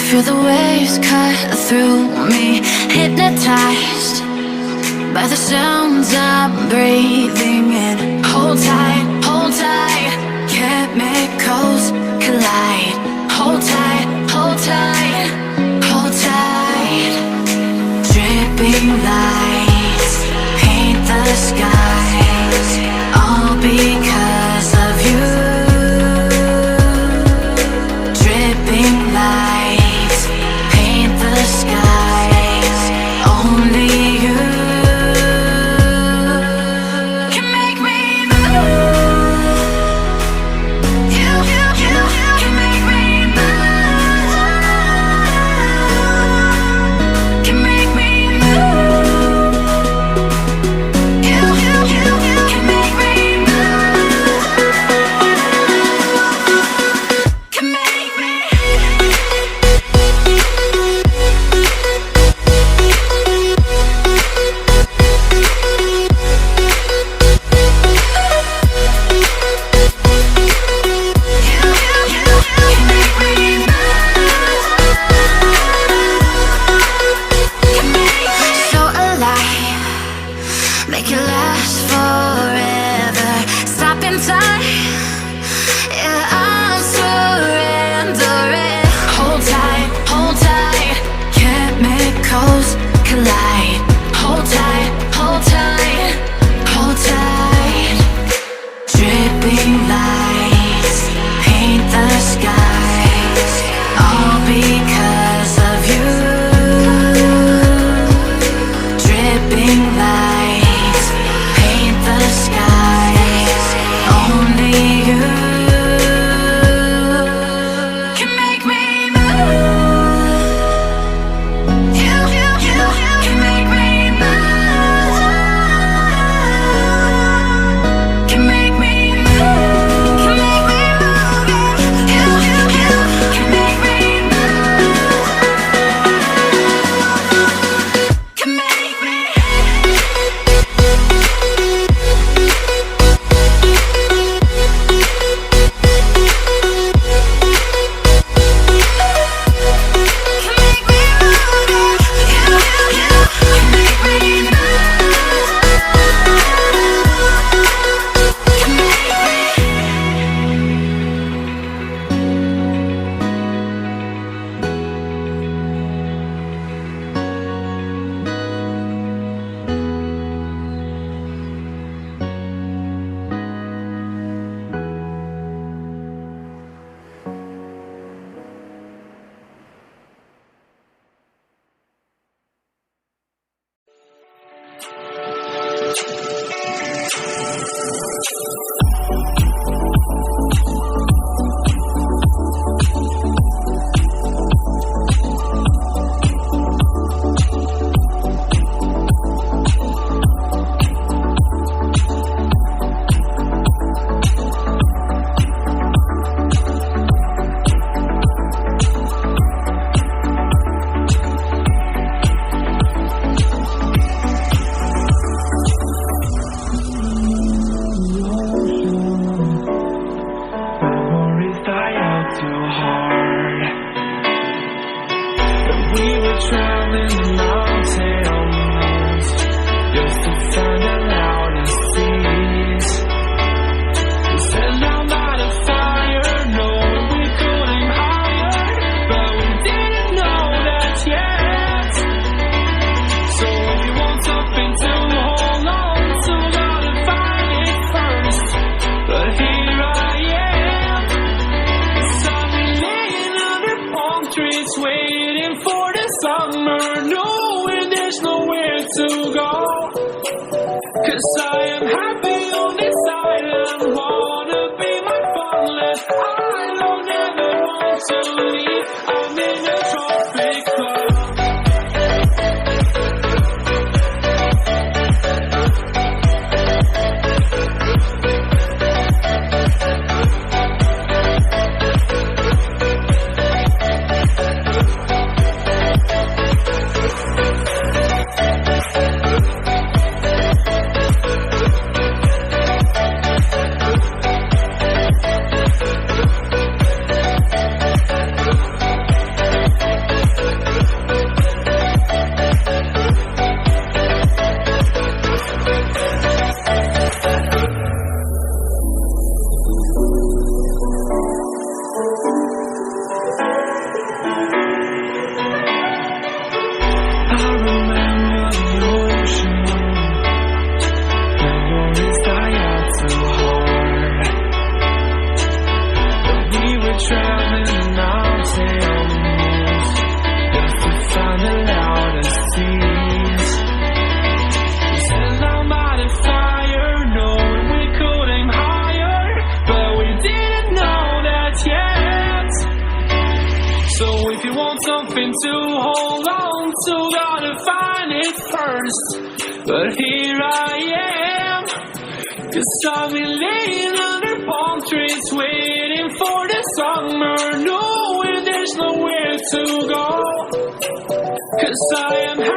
Feel the waves cut through me, hypnotized by the sounds I'm breathing in. Hold tight, chemicals collide. Hold tight, hold tight, hold tight. Dripping lights paint the skies, all because of you. Dripping lights paint the skies, only you can make me move. You can make me move. Can make me move. You can make me move. Can make me. So alive, make it last forever. Stop in time, yeah, I'm surrendering. Hold tight, chemicals collide. Hold tight, hold tight, hold tight. Dripping lights paint the skies, all because of you. Dripping lights paint the skies, only you can make me move. You can make me move. Can make me move. Can make me move. You can make me move. Can make me. Memories die out too hard. When we were traveling the mountains, just to find the loudest seas. We set down by the fire, knowing we could aim higher, but we didn't know that yet. So we want something to hold on to, gotta find it first. But here I am, laying under palm trees, waiting for the summer, knowing there's nowhere to go. 'Cause I am happy on this island, wanna be my farmland. I don't ever want to leave, I'm in a tropic club. hoping to hold on to, gotta find it first. But here I am, 'cause I've been laying under palm trees, waiting for the summer, knowing there's nowhere to go. 'Cause I am happy